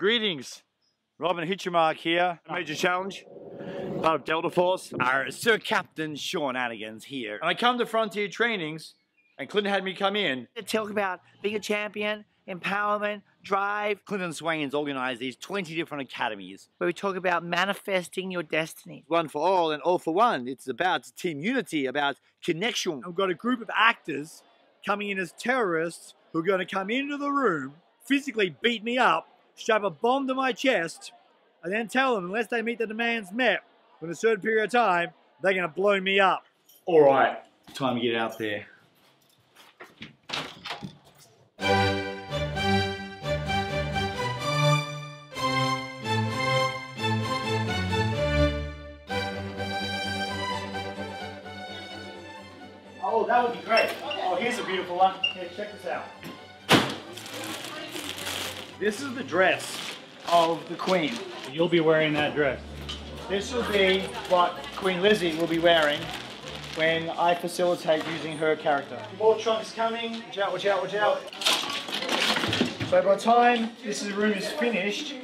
Greetings, Robin Hitchemark here. Major challenge, part of Delta Force. Our Sir Captain Sean Anigans here. And I come to Frontier Trainings, and Clinton had me come in to talk about being a champion, empowerment, drive. Clinton Swain's organised these 20 different academies. Where we talk about manifesting your destiny. One for all and all for one. It's about team unity, about connection. I've got a group of actors coming in as terrorists who are going to come into the room, physically beat me up, strap a bomb to my chest, and then tell them unless they meet the demands met within a certain period of time, they're going to blow me up. All right, time to get out there. Oh, that would be great. Oh, here's a beautiful one. Here, check this out. This is the dress of the Queen. You'll be wearing that dress. This will be what Queen Lizzie will be wearing when I facilitate using her character. More trunks coming. Watch out, watch out, watch out. So by the time this room is finished,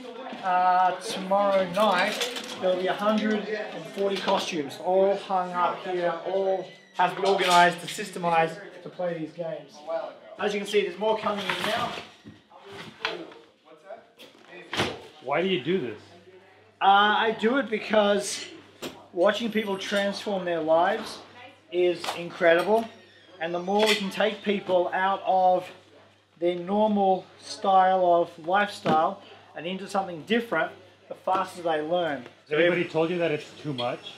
tomorrow night, there'll be 140 costumes all hung up here, all have to be organised to systemize to play these games. As you can see, there's more coming in now. Why do you do this? I do it because watching people transform their lives is incredible, and the more we can take people out of their normal style of lifestyle and into something different, the faster they learn. Has anybody told you that it's too much?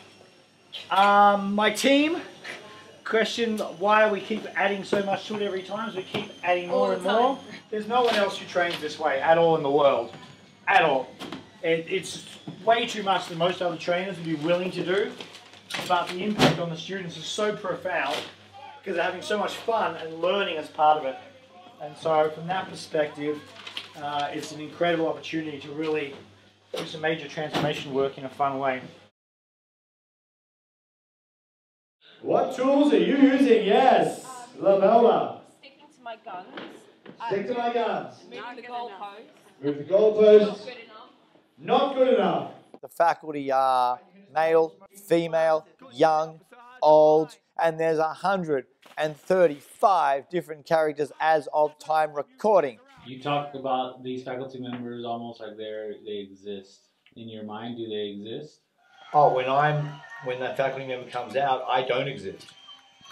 My team question why we keep adding so much to it every time, so we keep adding more and more. There's no one else who trains this way at all in the world. At all. It's way too much than most other trainers would be willing to do, but the impact on the students is so profound because they're having so much fun and learning as part of it. And so from that perspective, it's an incredible opportunity to really do some major transformation work in a fun way. What tools are you using? Yes, Lavella. Sticking to my guns. Stick to my guns. Moving the goalposts. Move the goalposts. Not good enough. Not good enough. The faculty are male, female, young, old, and there's 135 different characters as of time recording. You talk about these faculty members almost like they exist. In your mind, do they exist? Oh, when that faculty member comes out, I don't exist.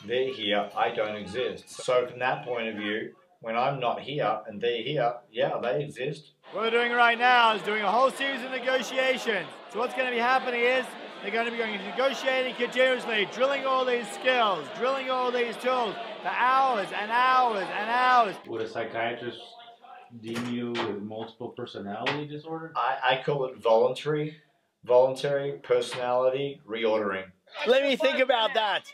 They're here, I don't exist. So from that point of view, when I'm not here and they're here, yeah, they exist. What we're doing right now is doing a whole series of negotiations. So what's going to be happening is they're going to be negotiating continuously, drilling all these skills, drilling all these tools for hours and hours and hours. Would a psychiatrist deem you with multiple personality disorder? I call it voluntary personality reordering. Let me think about that.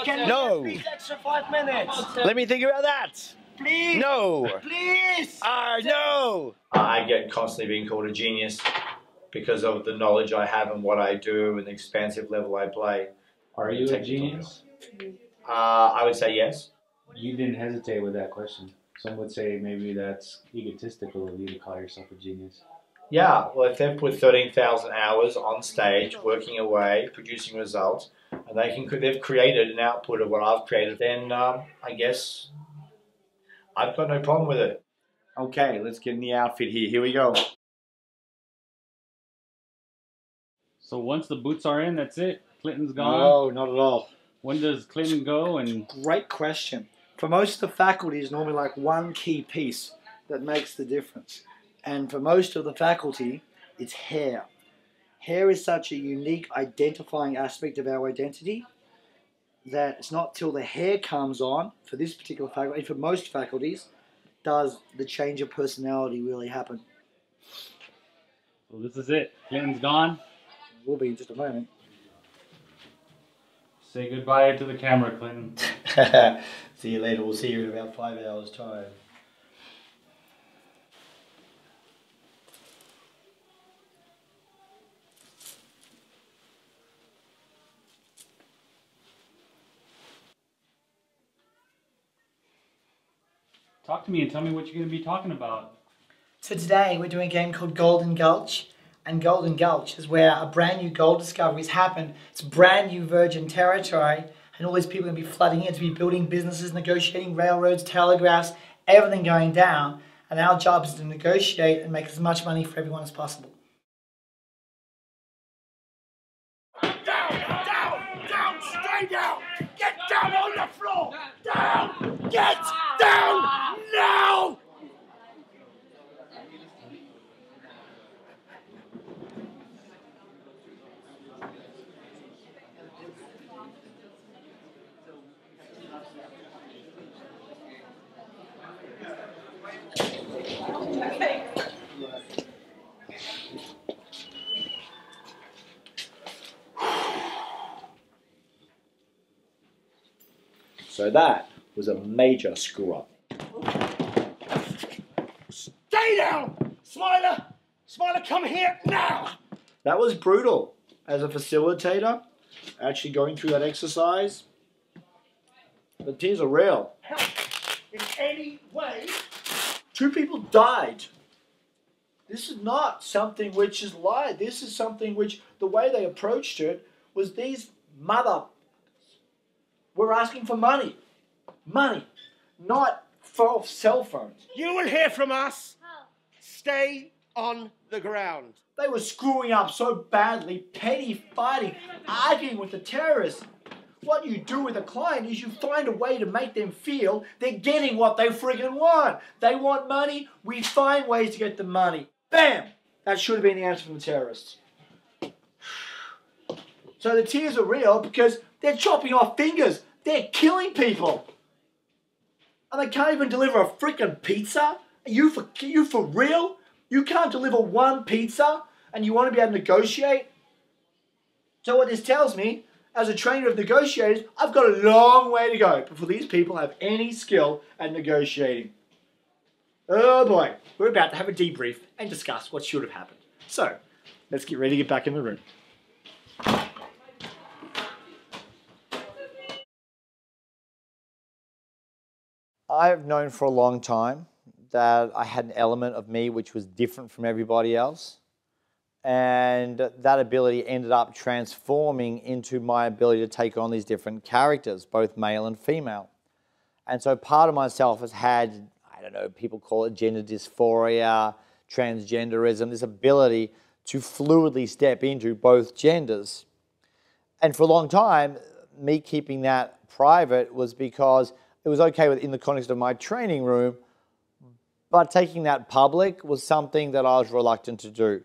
No. Extra 5 minutes. Let me think about that. Please. No. Please. No. I get constantly being called a genius because of the knowledge I have and what I do and the expansive level I play. Are you a genius? I would say yes. You didn't hesitate with that question. Some would say maybe that's egotistical of you to call yourself a genius. Yeah, well, if they've put 13,000 hours on stage, working away, producing results, and they've created an output of what I've created, then I guess I've got no problem with it. Okay, let's get in the outfit here. Here we go. So once the boots are in, that's it? Clinton's gone? No, not at all. When does Clinton go? Great question. For most of the faculty, it's normally like one key piece that makes the difference. And for most of the faculty, it's hair. Hair is such a unique identifying aspect of our identity that it's not till the hair comes on, for this particular faculty, for most faculties, does the change of personality really happen. So this is it. Clinton's gone. Will be in just a moment. Say goodbye to the camera, Clinton. See you later. We'll see you in about 5 hours' time. Talk to me and tell me what you're going to be talking about. So today we're doing a game called Golden Gulch, and Golden Gulch is where a brand new gold discovery has happened. It's brand new virgin territory, and all these people are going to be flooding in to be building businesses, negotiating railroads, telegraphs, everything going down, and our job is to negotiate and make as much money for everyone as possible. Down, stay down! Get down on the floor! Down! Get down! Now! So that was a major screw up. Stay down! Smiler! Smiler, come here now! That was brutal. As a facilitator, actually going through that exercise, the tears are real. Help in any way. 2 people died. This is not something which is lied. This is something which the way they approached it was these mother. We're asking for money. Money. Not for cell phones. You will hear from us. Stay on the ground. They were screwing up so badly, petty fighting, arguing with the terrorists. What you do with a client is you find a way to make them feel they're getting what they friggin' want. They want money, we find ways to get the money. Bam! That should have been the answer from the terrorists. So the tears are real because they're chopping off fingers. They're killing people. And they can't even deliver a freaking pizza? Are you for real? You can't deliver one pizza and you want to be able to negotiate? So what this tells me, as a trainer of negotiators, I've got a long way to go before these people have any skill at negotiating. Oh boy, we're about to have a debrief and discuss what should have happened. So, let's get ready to get back in the room. I've known for a long time that I had an element of me which was different from everybody else. And that ability ended up transforming into my ability to take on these different characters, both male and female. And so part of myself has had, I don't know, people call it gender dysphoria, transgenderism, this ability to fluidly step into both genders. And for a long time, me keeping that private was because it was okay within the context of my training room, but taking that public was something that I was reluctant to do.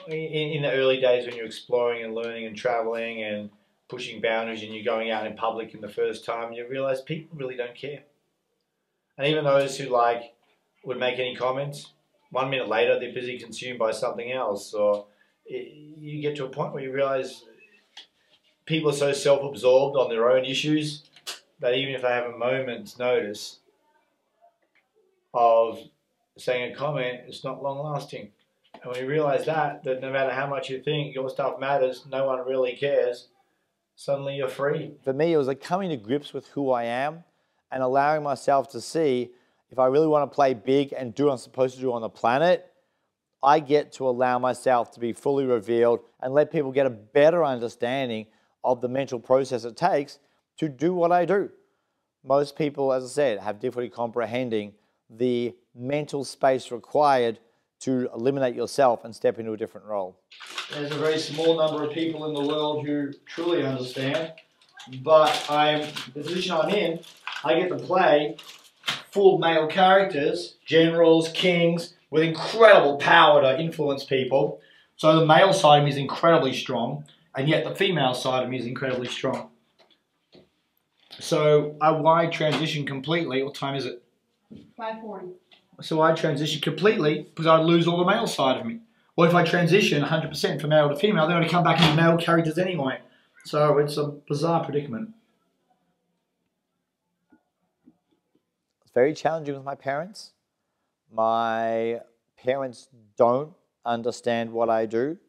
In the early days when you're exploring and learning and traveling and pushing boundaries and you're going out in public in the first time, you realize people really don't care. And even those who would make any comments, 1 minute later they're busy consumed by something else. Or you get to a point where you realize people are so self-absorbed on their own issues that even if they have a moment's notice of saying a comment, it's not long lasting. And when you realize that no matter how much you think your stuff matters, no one really cares, suddenly you're free. For me, it was like coming to grips with who I am and allowing myself to see if I really want to play big and do what I'm supposed to do on the planet, I get to allow myself to be fully revealed and let people get a better understanding of the mental process it takes to do what I do. Most people, as I said, have difficulty comprehending the mental space required to eliminate yourself and step into a different role. There's a very small number of people in the world who truly understand, but the position I'm in, I get to play full male characters, generals, kings, with incredible power to influence people. So the male side of me is incredibly strong, and yet the female side of me is incredibly strong. So why transition completely? What time is it? 5:40. So I transition completely because I'd lose all the male side of me. Or if I transition 100% from male to female, they're going to come back into male characters anyway. So it's a bizarre predicament. It's very challenging with my parents. My parents don't understand what I do.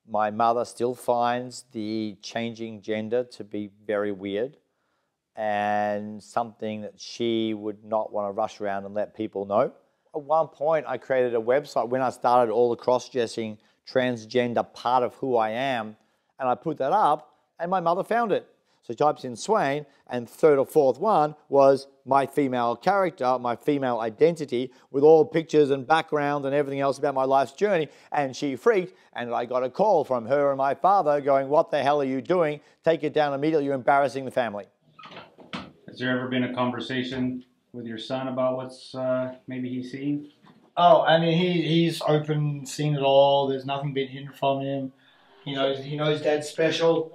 My mother still finds the changing gender to be very weird and something that she would not want to rush around and let people know. At one point, I created a website when I started all the cross-dressing, transgender part of who I am, and I put that up, and my mother found it. So she types in Swain, and third or fourth one was my female character, my female identity, with all pictures and background and everything else about my life's journey, and she freaked, and I got a call from her and my father going, "What the hell are you doing? Take it down immediately, you're embarrassing the family." Has there ever been a conversation with your son about what's maybe he's seen? Oh, I mean, he's open, seen it all. There's nothing been hidden from him. He knows Dad's special,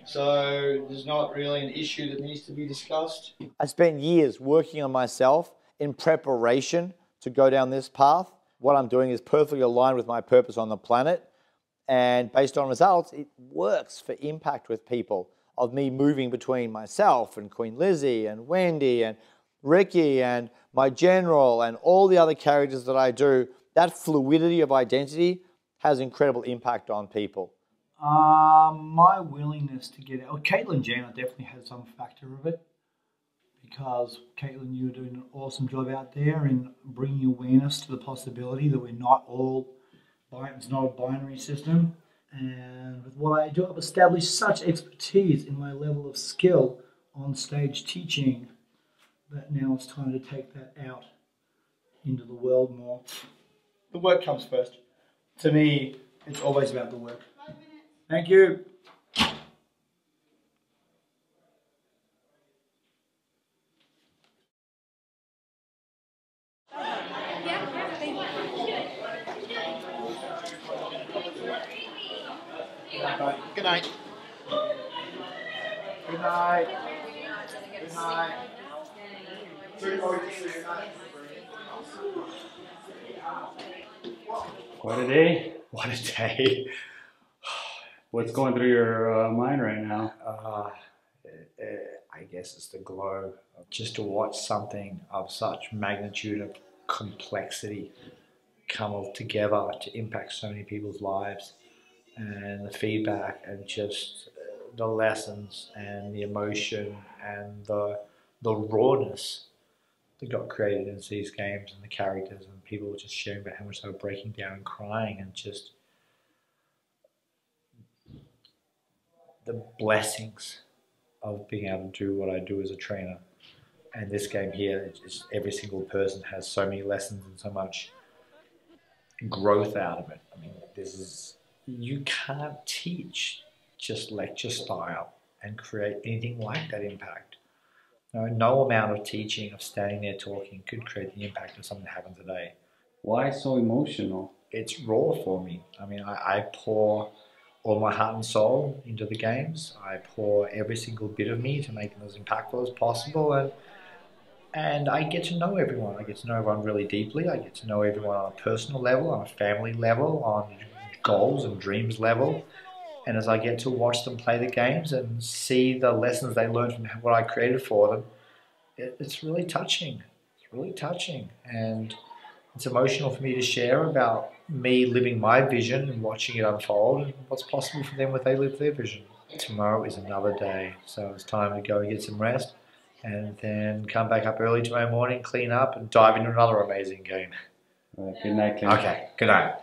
so there's not really an issue that needs to be discussed. I spent years working on myself in preparation to go down this path. What I'm doing is perfectly aligned with my purpose on the planet, and based on results, it works for impact with people, of me moving between myself and Queen Lizzie and Wendy and Ricky and my general and all the other characters that I do. That fluidity of identity has incredible impact on people. My willingness to get out. Caitlyn Jenner definitely had some factor of it, because Caitlyn, you're doing an awesome job out there in bringing awareness to the possibility that we're not all, it's not a binary system. And with what I do, I've established such expertise in my level of skill on stage teaching that now it's time to take that out into the world more. The work comes first. To me, it's always about the work. Thank you. Good night. Good night. Good night. What a day. What a day. What's going through your mind right now? I guess it's the glow. Just to watch something of such magnitude of complexity come all together to impact so many people's lives, and the feedback and just the lessons and the emotion and the rawness that got created in these games, and the characters and people just sharing about how much they were breaking down and crying, and just the blessings of being able to do what I do as a trainer. And this game here, it's every single person has so many lessons and so much growth out of it. I mean, you can't teach just lecture style and create anything like that impact. No amount of teaching, of standing there talking, could create the impact of something that happened today. Why so emotional? It's raw for me. I mean, I pour all my heart and soul into the games. I pour every single bit of me to make them as impactful as possible, and I get to know everyone. I get to know everyone really deeply. I get to know everyone on a personal level, on a family level, on goals and dreams level. And as I get to watch them play the games and see the lessons they learned from what I created for them, it's really touching. It's really touching. And it's emotional for me to share about me living my vision and watching it unfold, and what's possible for them when they live their vision. Tomorrow is another day, so it's time to go and get some rest, and then come back up early tomorrow morning, clean up, and dive into another amazing game. Good night, Ken. Okay, good night.